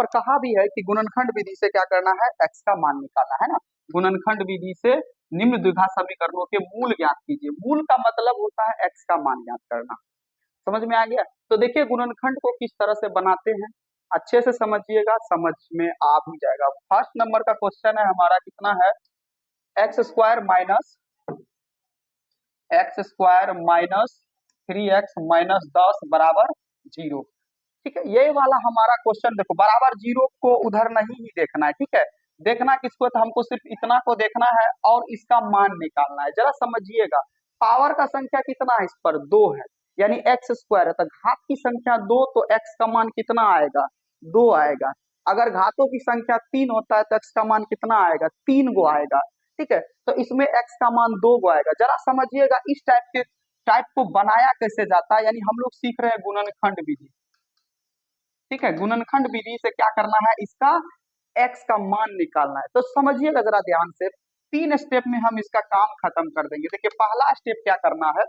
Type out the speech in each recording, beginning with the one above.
पर कहा भी है कि गुणनखंड विधि से क्या करना है, x का मान निकालना है ना। गुणनखंड विधि से निम्न द्विघात समीकरणों के मूल ज्ञात कीजिए। मूल का मतलब होता है x का मान ज्ञात करना। समझ में आ गया? तो देखिए गुणनखंड को किस तरह से बनाते हैं, अच्छे से समझिएगा, समझ में आ भी जाएगा। फर्स्ट नंबर का क्वेश्चन है हमारा, कितना है, x square minus 3x minus 10 बराबर 0। ठीक है, ये वाला हमारा क्वेश्चन देखो, बराबर 0 को उधर नहीं ही देखना है, ठीक है। देखना किसको, तो हमको सिर्फ इतना को देखना है और इसका मान निकालना है। जरा समझिएगा, पावर का संख्या कितना है, इस पर 2 है, यानी एक्स स्क्वायर है, तो घात की संख्या 2, तो एक्स का मान कितना आएगा, 2 आएगा। अगर घातों की संख्या 3 होता है तो एक्स का मान कितना आएगा, 3 गो आएगा। ठीक है, तो इसमें एक्स का मान 2 गो आएगा। जरा समझिएगा इस टाइप को बनाया कैसे जाता है, यानी हम लोग सीख रहे हैं गुणनखंड विधि। ठीक है, गुणनखंड विधि से क्या करना है, इसका x का मान निकालना है। तो समझिएगा जरा ध्यान से, 3 स्टेप में हम इसका काम खत्म कर देंगे। देखिए पहला स्टेप क्या करना है,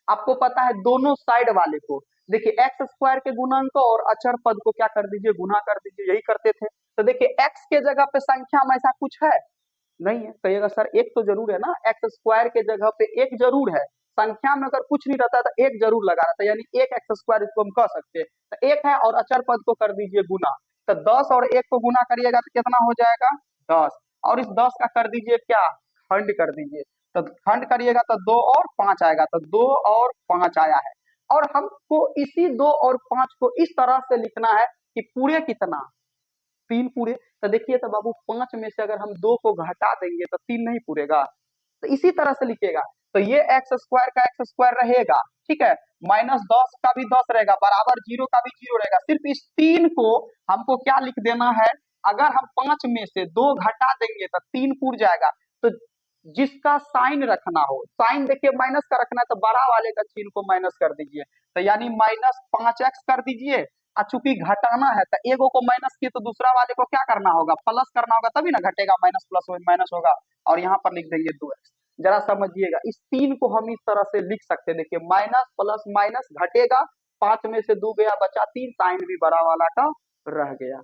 आपको पता है दोनों साइड वाले को, देखिए एक्स स्क्वायर के गुणन को और अचर पद को क्या कर दीजिए, गुना कर दीजिए, यही करते थे। तो देखिए एक्स के जगह पे संख्या में ऐसा कुछ है नहीं है, कहिएगा सर एक तो जरूर है ना, एक्स स्क्वायर के जगह पे एक जरूर है। संख्या में अगर कुछ नहीं रहता तो एक जरूर लगा रहता है, यानी एक एक्स स्क्वायर इसको हम कह सकते हैं। तो एक है और अचर पद को कर दीजिए गुना, तो 10 और 1 को गुना करिएगा तो कितना हो जाएगा, 10। और इस 10 का कर दीजिए क्या, खंड कर दीजिए, तो खंड करिएगा तो 2 और 5 आएगा, तो 2 और 5 आया है। और हमको इसी 2 और 5 को इस तरह से लिखना है कि पूरे कितना, 3 पूरे। तो देखिए तो बाबू 5 में से अगर हम 2 को घटा देंगे तो 3 नहीं पूरेगा, तो इसी तरह से लिखेगा। तो ये एक्स स्क्वायर का एक्स स्क्वायर रहेगा, ठीक है, माइनस 10 का भी 10 रहेगा, बराबर 0 का भी 0 रहेगा। सिर्फ इस 3 को हमको क्या लिख देना है, अगर हम 5 में से 2 घटा देंगे तो 3 पूर जाएगा। तो जिसका साइन रखना हो, साइन देखिए माइनस का रखना है तो बड़ा वाले का चिन्ह को माइनस कर दीजिए, तो यानी माइनस 5x कर दीजिए। और चूंकि घटाना है तो एगो को माइनस किए तो दूसरा वाले को क्या करना होगा, प्लस करना होगा, तभी ना घटेगा, माइनस प्लस माइनस होगा, और यहाँ पर लिख देंगे 2x। जरा समझिएगा, इस 3 को हम इस तरह से लिख सकते हैं, देखिए माइनस प्लस माइनस घटेगा, 5 में से 2 गया, बचा 3, साइन भी बड़ा वाला का रह गया।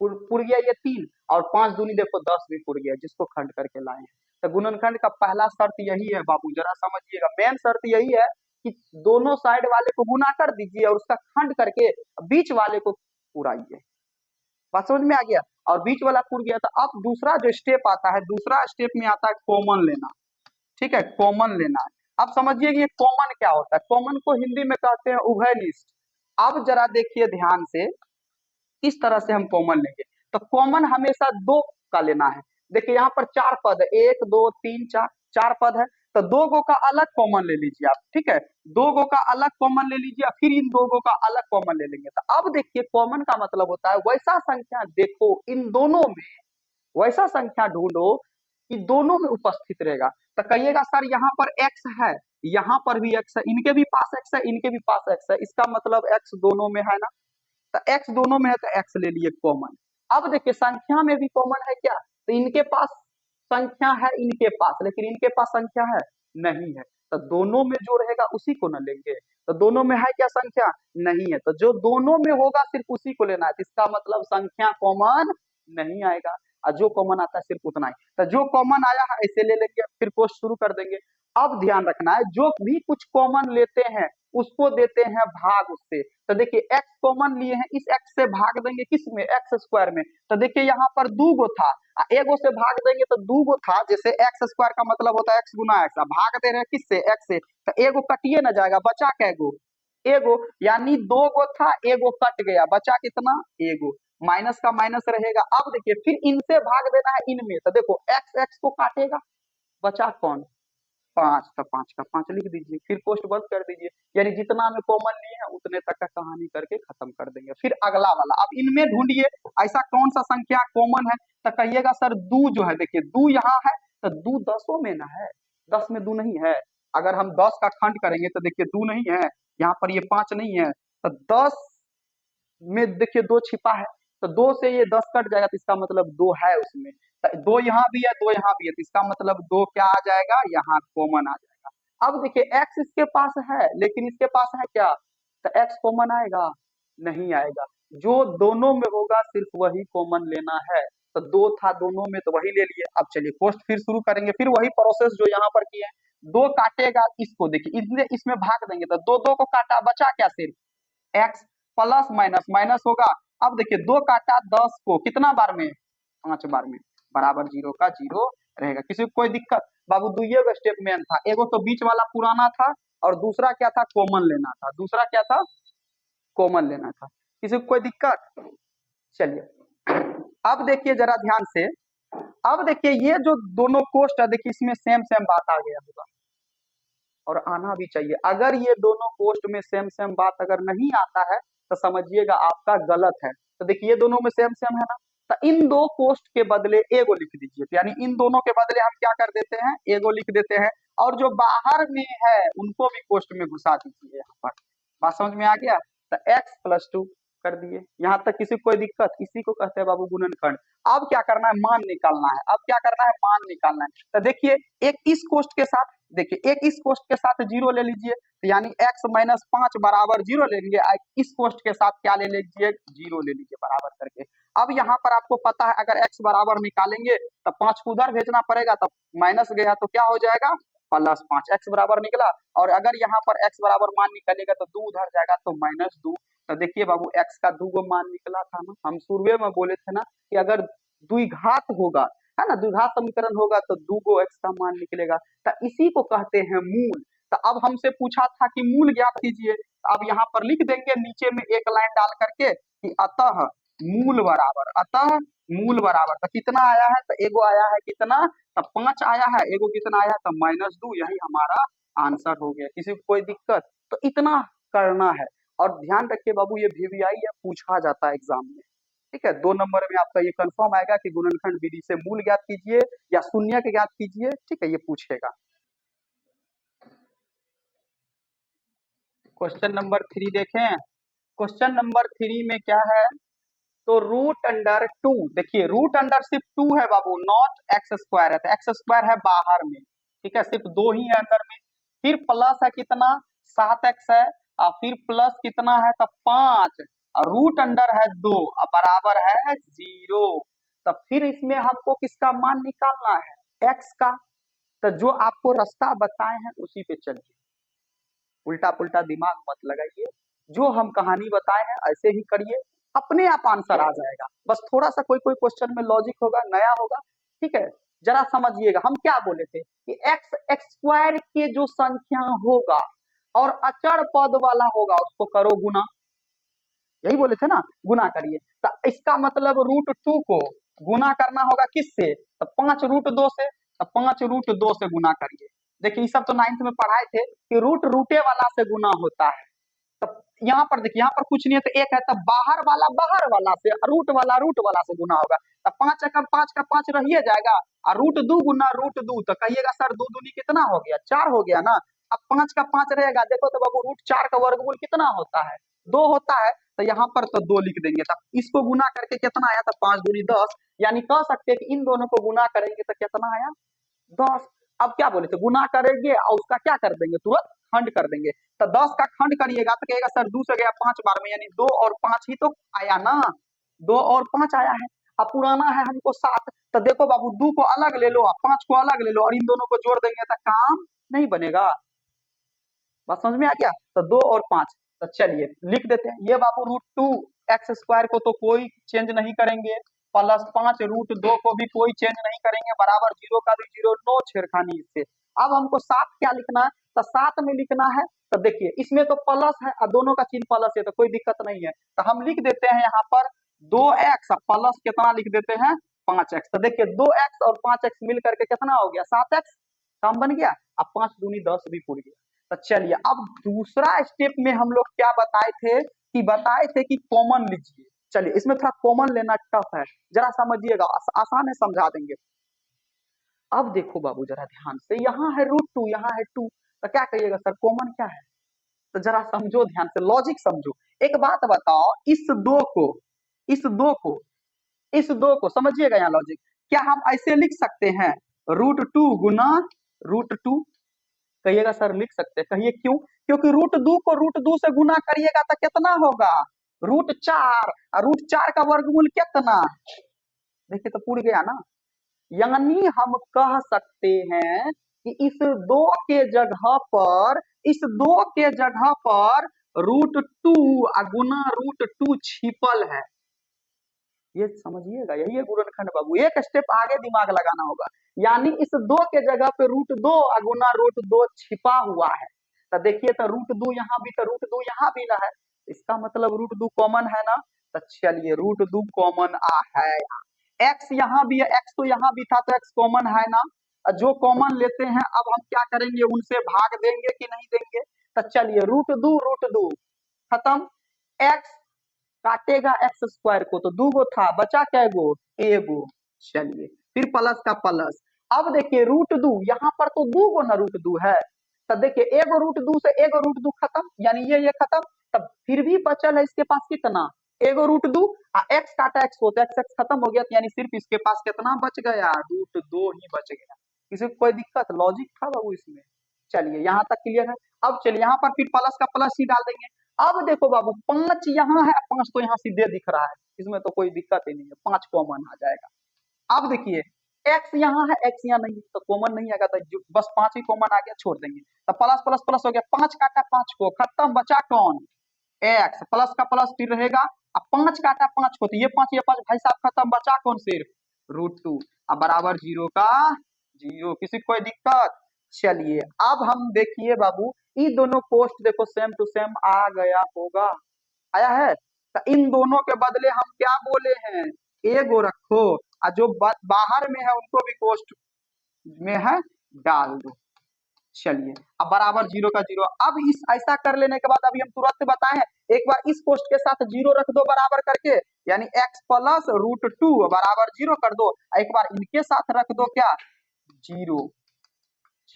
पुर गया ये 3, और 5 दूनी देखो 10 भी पुर गया, जिसको खंड करके लाए हैं। तो गुणनखंड का पहला शर्त यही है बाबू, जरा समझिएगा, मेन शर्त यही है कि दोनों साइड वाले को गुना कर दीजिए और उसका खंड करके बीच वाले को पुराइए। बात समझ में आ गया? और बीच वाला पुर गया तो अब दूसरा जो स्टेप आता है, दूसरा स्टेप में आता है कॉमन लेना। ठीक है, कॉमन लेना है। अब समझिए कि ये कॉमन क्या होता है, कॉमन को हिंदी में कहते हैं उभयनिष्ठ। अब जरा देखिए ध्यान से, किस तरह से हम कॉमन लेंगे, तो कॉमन हमेशा 2 का लेना है। देखिए यहाँ पर 4 पद है, 1 2 3 4, 4 पद है, तो 2 गो का अलग कॉमन ले लीजिए आप। ठीक है, 2 गो का अलग कॉमन ले लीजिए, फिर इन 2 गो का अलग कॉमन ले लेंगे। तो अब देखिए कॉमन का मतलब होता है वैसा संख्या देखो इन दोनों में, वैसा संख्या ढूंढो कि दोनों में उपस्थित रहेगा। तो कहिएगा सर यहाँ पर x है, यहाँ पर भी x है, इनके भी पास x है, इनके भी पास x है, इसका मतलब x दोनों में है ना। तो x दोनों में है तो x ले लिए कॉमन। अब देखिए संख्या में भी कॉमन है क्या, तो इनके पास संख्या है, इनके पास, लेकिन इनके पास संख्या है नहीं है, तो दोनों में जो रहेगा उसी को न लेंगे। तो दोनों में है क्या संख्या, नहीं है, तो जो दोनों में होगा सिर्फ उसी को लेना है। तो इसका मतलब संख्या कॉमन नहीं आएगा, और जो कॉमन आता है सिर्फ उतना ही। तो जो कॉमन आया है ऐसे ले लेंगे, फिर कोष्ट शुरू कर देंगे। अब ध्यान रखना है, जो भी कुछ कॉमन लेते हैं उसको देते हैं भाग उससे। तो देखिए x कॉमन लिए हैं, इस x से भाग देंगे किस में, एक्स स्क्वायर में। तो देखिए यहाँ पर 2 गो था, एगो से भाग देंगे तो 2 गो था, जैसे एक्स स्क्वायर का मतलब होता है x गुना x, भाग दे रहे हैं किससे, x से, तो एगो कटिए ना जाएगा, बचा कैगो, एगो, यानी 2 गो था, एगो कट गया, बचा कितना, एगो, माइनस का माइनस रहेगा। अब देखिए फिर इनसे भाग देना है इनमें, तो देखो x x को काटेगा, बचा कौन, 5, तो 5 का 5 लिख दीजिए, फिर पोस्ट बंद कर दीजिए, यानी जितना में कॉमन लिए हैं उतने तक का कहानी करके खत्म कर देंगे। फिर अगला वाला, अब इनमें ढूंढिए ऐसा कौन सा संख्या कॉमन है। तो कहिएगा सर 2 जो है, देखिए 2 यहाँ है, तो 2 10 में ना है, 10 में 2 नहीं है। अगर हम 10 का खंड करेंगे तो देखिए 2 नहीं है, यहाँ पर ये 5 नहीं है, तो 10 में देखिए 2 छिपा है, तो 2 से ये 10 कट जाएगा, तो इसका मतलब 2 है उसमें। 2 यहाँ भी है, 2 यहाँ भी है, तो इसका मतलब 2 क्या आ जाएगा, यहाँ कॉमन आ जाएगा। अब देखिए x इसके पास है, लेकिन इसके पास है क्या, तो x कॉमन आएगा, नहीं आएगा। जो दोनों में होगा सिर्फ वही कॉमन लेना है। तो दो था दोनों में तो वही ले लिए। अब चलिए क्वेश्चन फिर शुरू करेंगे, फिर वही प्रोसेस जो यहाँ पर किए हैं। दो काटेगा इसको, देखिए इसलिए इसमें भाग देंगे तो दो दो को काटा, बचा क्या सिर्फ एक्स, प्लस माइनस माइनस होगा। अब देखिए दो काटा 10 को कितना बार में, 5 बार में, बराबर जीरो का जीरो रहेगा। किसी को कोई दिक्कत? बाबू दुइये गो स्टेप में था, एगो तो बीच वाला पुराना था और दूसरा क्या था, कॉमन लेना था। दूसरा क्या था, कॉमन लेना था। किसी को कोई दिक्कत? चलिए अब देखिए जरा ध्यान से। अब देखिए ये जो दोनों कोष्ट है, देखिए इसमें सेम सेम बात आ गया होगा और आना भी चाहिए। अगर ये दोनों कोष्ट में सेम सेम बात अगर नहीं आता है तो समझिएगा आपका गलत है। तो देखिए ये दोनों में सेम सेम है ना, तो इन दो कोष्ट के बदले एगो लिख दीजिए। तो यानी इन दोनों के बदले हम क्या कर देते हैं, एगो लिख देते हैं। और जो बाहर में है उनको भी कोष्ट में घुसा दीजिए। यहाँ पर बात समझ में आ गया? तो x+2 कर दिए। यहाँ तक किसी को कोई दिक्कत? इसी को कहते हैं बाबू गुणनखंड। अब क्या करना है, मान निकालना है। अब क्या करना है, मान निकालना है। तो देखिए एक इस कोष्ट के साथ, देखिए एक इस कोष्ट के साथ जीरो ले लीजिए, तो यानी x-5 बराबर जीरो ले लेंगे। इस कोष्ट के साथ क्या ले लीजिए, जीरो ले लीजिए बराबर करके। अब यहाँ पर आपको पता है अगर x बराबर निकालेंगे तो 5 को उधर भेजना पड़ेगा, तब माइनस गया तो क्या हो जाएगा, +5। x बराबर निकला। और अगर यहाँ पर x बराबर मान निकलेगा तो 2 उधर जाएगा तो -2। तो देखिए बाबू x का 2 गो मान निकला था ना, हम शुरुए में बोले थे ना कि अगर द्विघात होगा, है ना, द्विघात समीकरण होगा तो 2 गो x का मान निकलेगा। तो इसी को कहते हैं मूल। तो अब हमसे पूछा था कि मूल ज्ञात कीजिए। तो अब यहाँ पर लिख देंगे नीचे में एक लाइन डाल करके कि अतः मूल बराबर, अतः मूल बराबर। तो कितना आया है, तो एगो आया है कितना, तो 5 आया है। एगो कितना आया, तो -2। यही हमारा आंसर हो गया। किसी को कोई दिक्कत? तो इतना करना है। और ध्यान रखिए बाबू ये VVI या पूछा जाता है एग्जाम में, ठीक है। 2 नंबर में आपका ये कंफर्म आएगा कि गुणनखंड विधि से मूल ज्ञात कीजिए या शून्यक ज्ञात कीजिए, ठीक है, ये पूछेगा। क्वेश्चन नंबर 3 देखें। क्वेश्चन नंबर 3 में क्या है, तो √2, देखिए √2 सिर्फ 2 है बाबू, नॉट x² है। तो x² है बाहर में, ठीक है, सिर्फ 2 ही है अंदर में। फिर प्लस है कितना, 7x है। और फिर प्लस कितना है, तो 5। और √अंडर है 2 और बराबर है 0। तो फिर इसमें हमको किसका मान निकालना है, x का। तो जो आपको रास्ता बताए हैं उसी पे चलिए, उल्टा पुल्टा दिमाग मत लगाइए। जो हम कहानी बताए हैं ऐसे ही करिए, अपने आप आंसर आ जाएगा। बस थोड़ा सा कोई कोई क्वेश्चन में लॉजिक होगा, नया होगा, ठीक है। जरा समझिएगा हम क्या बोले थे कि x² के जो संख्या होगा और अचर पद वाला होगा उसको करो गुना, यही बोले थे ना, गुना करिए। तो इसका मतलब √2 को गुना करना होगा किससे, तो 5√2 से। तो 5√2 से गुना करिए। देखिए ये सब तो 9th में पढ़ाए थे कि रूटे वाला से गुना होता है। तो यहाँ पर देखिए, यहाँ पर कुछ नहीं है तो एक है, तब बाहर वाला से, रूट वाला से गुना होगा। तो 5 का 5 रहिए जाएगा। और √2 गुना √2, तो कहिएगा सर 2 दूनी कितना हो गया, 4 हो गया ना। अब 5 का 5 रहेगा, देखो तो बाबू √4 का वर्गमूल कितना होता है, 2 होता है। तो यहाँ पर तो 2 लिख देंगे। तब इसको गुना करके कितना आया, तो 5 दूनी 10। यानी कह सकते हैं कि इन दोनों को गुना करेंगे तो कितना आया, 10। अब क्या बोले थे, गुना करेंगे और उसका क्या कर देंगे, तुरंत खंड कर देंगे। तो 10 का खंड करिएगा तो कहेगा सर 2 से गया 5 बार में, यानी 2 और 5 ही तो आया ना, 2 और 5 आया है। अब पुराना है हमको 7। तो देखो बाबू 2 को अलग ले लो और 5 को अलग ले लो और इन दोनों को जोड़ देंगे तो काम नहीं बनेगा। बात समझ में आ गया? तो 2 और 5, तो चलिए लिख देते हैं। ये बाबू √2 x² को तो कोई चेंज नहीं करेंगे, +5 √2 को भी कोई चेंज नहीं करेंगे, बराबर 0 का भी 0, नो छेड़खानी इससे। अब हमको 7 क्या लिखना है, तो 7 में लिखना है। तो देखिए इसमें तो प्लस है और दोनों का चिन्ह प्लस है तो कोई दिक्कत नहीं है। तो हम लिख देते हैं यहाँ पर 2x प्लस कितना लिख देते हैं, 5x। तो देखिए 2x और 5x मिल करके कितना हो गया, 7x। काम बन गया। अब 5 दूनी 10 भी पूरी गया। तो चलिए अब दूसरा स्टेप में हम लोग क्या बताए थे कि कॉमन लीजिए। चलिए इसमें थोड़ा कॉमन लेना टफ है, जरा समझिएगा, आसान है, समझा देंगे। अब देखो बाबू जरा ध्यान से, यहाँ है √2, यहाँ है 2। तो क्या कहिएगा सर कॉमन क्या है, तो जरा समझो ध्यान से, लॉजिक समझो। एक बात बताओ, इस दो को समझिएगा, यहाँ लॉजिक क्या हम ऐसे लिख सकते हैं, √2 गुना √2? कहिएगा सर लिख सकते हैं, कहिए क्यों? क्योंकि √2 को √2 से गुना करिएगा तो कितना होगा, √4, और √4 का वर्गमूल कितना? देखिए तो पूछ गया ना। यानी हम कह सकते हैं कि इस दो के जगह पर, इस दो के जगह पर √2 गुना √2 छिपल है। ये समझिएगा, यही है गुणनखंड बाबू, एक स्टेप आगे दिमाग लगाना होगा। यानी इस दो के जगह पे √2 गुना √2 छिपा हुआ है। तो देखिए तो √2 यहाँ भी, तो √2 यहाँ भी ना है, इसका मतलब √2 कॉमन है ना। तो चलिए √2 कॉमन है। एक्स यहाँ भी है, एक्स तो यहाँ भी था, तो एक्स कॉमन है ना। जो कॉमन लेते हैं अब हम क्या करेंगे, उनसे भाग देंगे कि नहीं देंगे। तो चलिए √2 खत्म। एक्स काटेगा एक्स स्क्वायर को, तो 2 गो था, बचा क्या गो, एगो। चलिए फिर प्लस का प्लस। अब देखिए √2 यहाँ पर तो 2 गो ना √2 है, तो देखिए एगो √2 से एगो √2 खत्म, यानी ये खत्म। तब फिर भी बचल है इसके पास कितना, एगो √2, एक्स काटा एक्स होता है, एक्स एक्स खत्म हो गया, तो यानी सिर्फ इसके पास कितना बच गया, √2 ही बच गया। किसी को कोई दिक्कत, लॉजिक था बाबू इसमें। चलिए यहाँ तक क्लियर है। अब चलिए यहाँ पर फिर प्लस का प्लस ही डाल देंगे। अब देखो बाबू 5 यहाँ है, 5 तो यहाँ सीधे दिख रहा है, इसमें तो कोई दिक्कत ही नहीं है, 5 कॉमन आ जाएगा। अब देखिए एक्स यहाँ है, एक्स यहाँ नहीं, तो कॉमन नहीं आएगा, तो बस 5 ही कॉमन आ गया, छोड़ देंगे। तो प्लस प्लस प्लस हो गया, 5 काटा 5 को, खत्म, बचा कौन, एक्स। प्लस का प्लस फिर रहेगा। अब 5 काटा 5 को, तो ये 5 भाई साहब खत्म, बचा कौन, सिर्फ √2। अब बराबर 0 का 0। किसी को कोई दिक्कत। चलिए अब हम देखिए बाबू, ये दोनों पोस्ट देखो सेम टू सेम आ गया होगा, आया है। तो इन दोनों के बदले हम क्या बोले हैं, एगो रखो, और जो बाहर में है उनको भी पोस्ट में है डाल दो। चलिए अब बराबर 0 का 0। अब इस ऐसा कर लेने के बाद अभी हम तुरंत बताएं, एक बार इस पोस्ट के साथ 0 रख दो बराबर करके, यानी x प्लस √2 बराबर 0 कर दो। एक बार इनके साथ रख दो क्या, 0।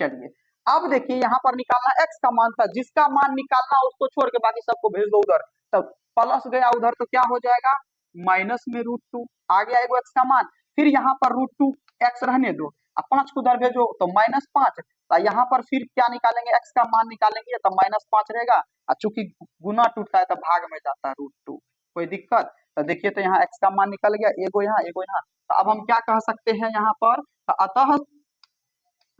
चलिए अब देखिए यहाँ पर निकालना x का मान था, जिसका मान निकालना उसको छोड़ के बाकी सबको भेज दो उधर। तब प्लस गया उधर तो क्या हो जाएगा, माइनस में √2 आ गया एगो x का मान। फिर यहाँ पर √2 x रहने दो, अब 5 को उधर भेजो तो -5। तो यहाँ पर फिर क्या निकालेंगे, x का मान निकालेंगे तो -5 रहेगा, और चूंकि गुना टूटता है तो भाग में जाता है √2, कोई दिक्कत। तो देखिए तो यहाँ x का मान निकल गया, एगो यहाँ एगो यहाँ। तो अब हम क्या कह सकते हैं यहाँ पर, तो अतः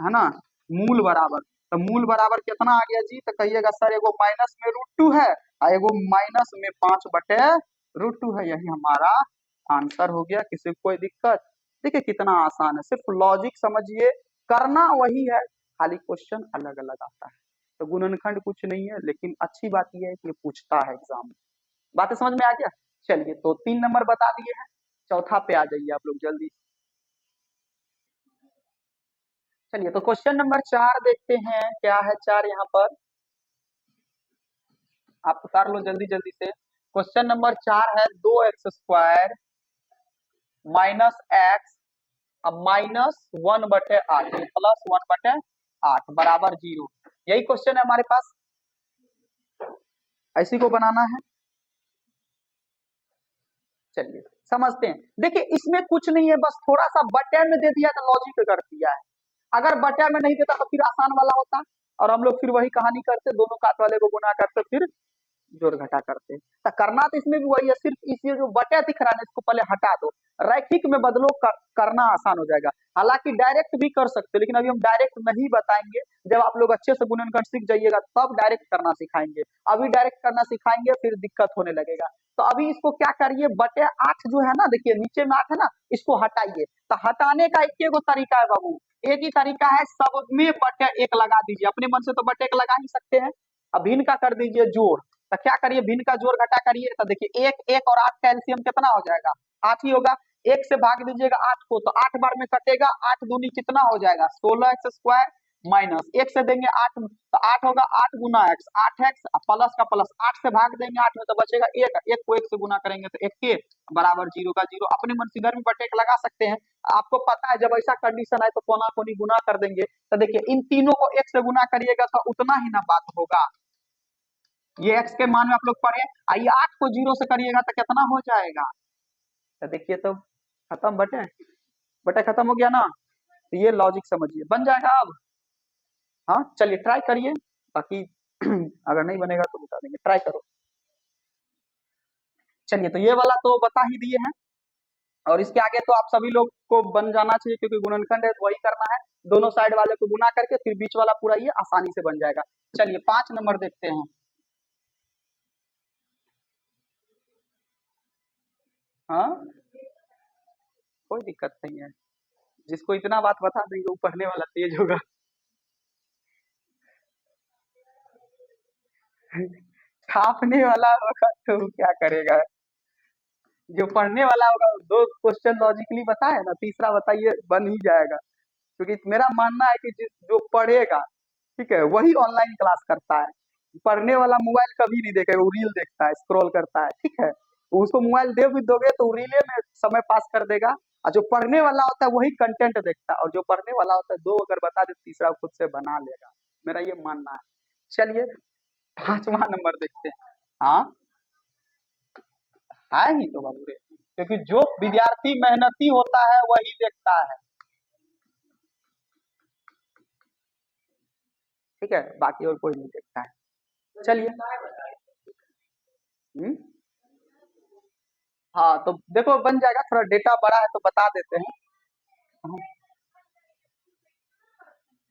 है ना, मूल बराबर। तो मूल बराबर कितना आ गया जी, तो कहिएगा सर एगो माइनस में √2 है, और एगो माइनस में 5/√2 है, यही हमारा आंसर हो गया। किसी को कोई दिक्कत। देखिए कितना आसान है, सिर्फ लॉजिक समझिए, करना वही है, खाली क्वेश्चन अलग अलग आता है। तो गुणनखंड कुछ नहीं है, लेकिन अच्छी बात यह है कि ये पूछता है एग्जाम में। बातें समझ में आ गया। चलिए तो 3 नंबर बता दिए हैं, चौथा पे आ जाइए आप लोग जल्दी। चलिए तो क्वेश्चन नंबर 4 देखते हैं, क्या है 4 यहाँ पर, आप उतार लो जल्दी जल्दी से। क्वेश्चन नंबर 4 है 2x² माइनस एक्स अब -1/8 प्लस 1/8 बराबर 0। यही क्वेश्चन है हमारे पास, ऐसी को बनाना है। चलिए समझते हैं। देखिए इसमें कुछ नहीं है, बस थोड़ा सा बटे में दे दिया तो लॉजिक कर दिया है। अगर बटे में नहीं देता तो फिर आसान वाला होता, और हम लोग फिर वही कहानी करते, दोनों काट वाले को गुना करते, फिर जोड़ घटा करते। तो करना तो इसमें भी वही है, सिर्फ इसे जो बटे दिख रहा है इसको पहले हटा दो, रैखिक में बदलो, करना आसान हो जाएगा। हालांकि डायरेक्ट भी कर सकते हो, लेकिन अभी हम डायरेक्ट नहीं बताएंगे। जब आप लोग अच्छे से गुणनखंड सीख जाइएगा तब डायरेक्ट करना सिखाएंगे, अभी डायरेक्ट करना सिखाएंगे फिर दिक्कत होने लगेगा। तो अभी इसको क्या करिए, बटे 8 जो है ना, देखिए नीचे में 8 है ना, इसको हटाइए। तो हटाने का एक गो तरीका है बाबू, एक ही तरीका है, सब में बटे 1 लगा दीजिए। अपने मन से तो बटे 1 लगा ही सकते हैं। अब भिन्न का कर दीजिए जोड़। तो क्या करिए, भिन्न का जोड़ घटा करिए, तो देखिए 1 1 और 8 का एलसीएम कितना हो जाएगा, 8 ही होगा। 1 से भाग दीजिएगा 8 को, तो 8 बार में कटेगा, 8 दूनी कितना हो जाएगा, 16x² माइनस 1 से देंगे 8, तो 8 होगा, 8 गुना x 8x, प्लस का प्लस 8 से भाग देंगे 8 में तो बचेगा 1, 1 को 1 से गुना करेंगे तो 1 के बराबर 0 का 0। अपने मन से घर में बटे 1 लगा सकते हैं। आपको पता है जब ऐसा कंडीशन है तो कोना कोनी गुना कर देंगे। तो देखिए इन तीनों को 1 से गुना करिएगा तो उतना ही ना बात होगा। ये x के मान में आप लोग पढ़े, आइए 8 को 0 से करिएगा तो कितना हो जाएगा, तो देखिए तो खत्म, बटे बटे खत्म हो गया ना। तो ये लॉजिक समझिए, बन जाएगा अब। हाँ चलिए ट्राई करिए, बाकी अगर नहीं बनेगा तो बता देंगे, ट्राई करो। चलिए, तो ये वाला तो बता ही दिए हैं, और इसके आगे तो आप सभी लोग को बन जाना चाहिए, क्योंकि गुणनखंड है तो वही करना है। दोनों साइड वाले को गुना करके फिर बीच वाला पूरा ये आसानी से बन जाएगा। चलिए 5 नंबर देखते हैं। हाँ, कोई दिक्कत नहीं है, जिसको इतना बात बता देंगे वो पढ़ने वाला तेज होगा। छापने वाला होगा तो वो क्या करेगा, जो पढ़ने वाला होगा वो दो क्वेश्चन लॉजिकली बताए ना, तीसरा बताइए बन ही जाएगा। क्योंकि मेरा मानना है कि जिस जो पढ़ेगा, ठीक है, वही ऑनलाइन क्लास करता है। पढ़ने वाला मोबाइल कभी नहीं देखेगा, वो रील देखता है, स्क्रॉल करता है, ठीक है। उसको मोबाइल दे भी दोगे तो रीले में समय पास कर देगा। और जो पढ़ने वाला होता है वही कंटेंट देखता है, और जो पढ़ने वाला होता है दो अगर बता दे तीसरा खुद से बना लेगा। मेरा ये मानना है। चलिए 5वां नंबर देखते हैं। हाँ, है ही तो बाबू रे, क्योंकि जो विद्यार्थी मेहनती होता है वही देखता है, ठीक है, बाकी और कोई नहीं देखता है। चलिए। हम्म, हाँ, तो देखो बन जाएगा, थोड़ा डेटा बड़ा है तो बता देते हैं। हाँ,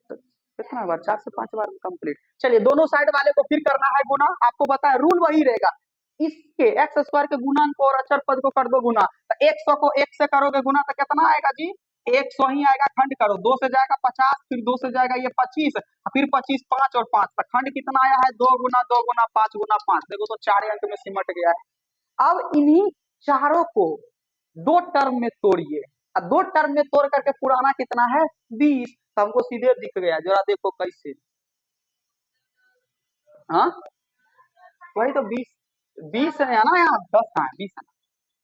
तो कितना बार, 4 से 5 बार कंप्लीट। चलिए, दोनों साइड वाले को फिर करना है गुना। आपको पता है रूल वही रहेगा, इसके एक्स स्क्वायर के गुणांक को और अचर पद को कर दो गुना। तो 100 को 1 से करोगे गुना तो कितना आएगा जी, 100 ही आएगा। खंड करो, 2 से जाएगा 50, फिर 2 से जाएगा ये 25, फिर 25, 5 और 5, तो खंड कितना आया है, 2 गुना 5 गुना 5। देखो तो 4 अंक में सिमट गया है। अब इन्हीं चारों को दो टर्म में तोड़िए, अब दो टर्म में तोड़ करके पुराना कितना है 20, तो हमको सीधे दिख गया। जरा देखो कैसे। हाँ, वही तो 20, 20 है ना, यहाँ 10 कहाँ है, 20 है ना,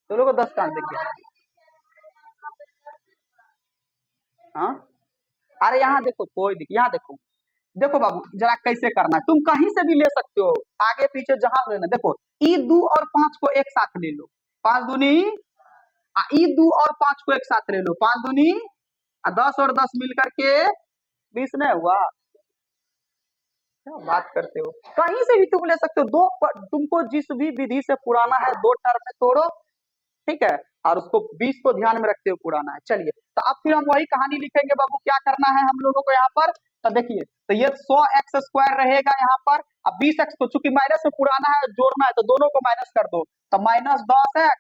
तो लोगों को 10 कहाँ दिख गया। हाँ, अरे यहाँ देखो, कोई दिख, यहाँ देखो, देखो बाबू जरा कैसे करना है, तुम कहीं से भी ले सकते हो, आगे पीछे जहां लेना। देखो ई 2 और 5 को एक साथ ले लो, 5 दूनी, ई 2 और 5 को एक साथ ले लो, 5 दूनी, 10 और 10 मिल करके 20 नहीं हुआ। क्या बात करते हो, कहीं से भी तुम ले सकते हो। तुमको जिस भी विधि से पुराना है दो टर्म में तोड़ो, ठीक है, और उसको 20 को ध्यान में रखते हुए पुराना है। चलिए, तो अब फिर हम वही कहानी लिखेंगे बाबू। क्या करना है हम लोगों को यहाँ पर, तो देखिए, तो ये 100x² रहेगा यहाँ पर। अब 20x को चूंकि माइनस में पुराना है जोड़ना है तो दोनों को माइनस कर दो, तो -10x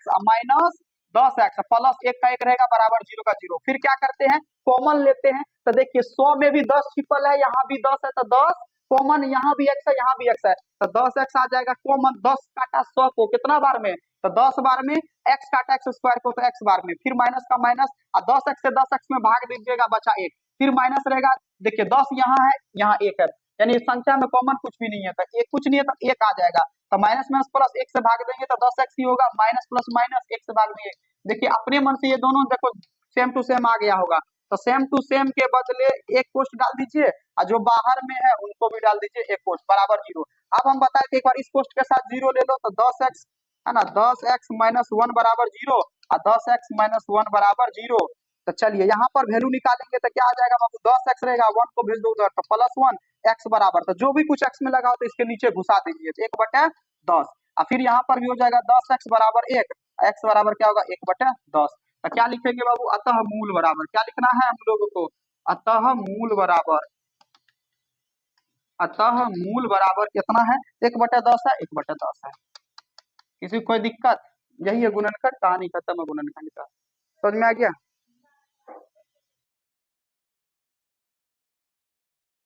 -10x प्लस 1 का 1 रहेगा बराबर 0 का 0। फिर क्या करते हैं, कॉमन लेते हैं। तो देखिए 100 में भी 10 छिपल है, यहाँ भी 10 है, तो 10 कॉमन, यहाँ भी x है यहाँ भी x है, तो 10x आ जाएगा कॉमन। 10 काटा 100 को कितना बार में, तो 10 बार में। x काटा x² को तो x बार में, फिर माइनस का माइनस, और 10x से 10x में भाग दीजिएगा, बचा 1, फिर माइनस रहेगा। देखिए 10 यहाँ है, यहाँ 1 है, यानी संख्या में कॉमन कुछ भी नहीं है, तो एक कुछ नहीं है तो 1 आ जाएगा। तो माइनस माइनस प्लस 1 से भाग देंगे तो 10x ही होगा, माइनस प्लस माइनस 1 से भाग देंगे। देखिए अपने मन से ये दोनों देखो सेम टू सेम आ गया होगा, तो सेम टू सेम के बदले एक पोस्ट डाल दीजिए, और जो बाहर में है उनको भी डाल दीजिए एक पोस्ट बराबर 0। अब हम बताए कि एक बार इस पोस्ट के साथ 0 ले लो, तो 10x है ना, 10x माइनस 1 बराबर 0, और 10x माइनस 1 बराबर 0। तो चलिए यहाँ पर वैल्यू निकालेंगे तो क्या आ जाएगा बाबू, 10x रहेगा, 1 को भेज दो उधर, तो +1 x बराबर, तो जो भी कुछ x में लगा हो तो इसके नीचे घुसा दीजिए, तो 1/10। और फिर यहाँ पर भी हो जाएगा 10x बराबर 1, x बराबर क्या होगा 1/10। तो क्या लिखेंगे बाबू, अतः मूल बराबर, क्या लिखना है हम लोगों को, अतः मूल बराबर, अतः मूल बराबर कितना है, 1/10 है, 1/10 है। किसी को कोई दिक्कत, यही है गुणनखंड, कहानी खत्म है गुणनखंड का। समझ में आ गया।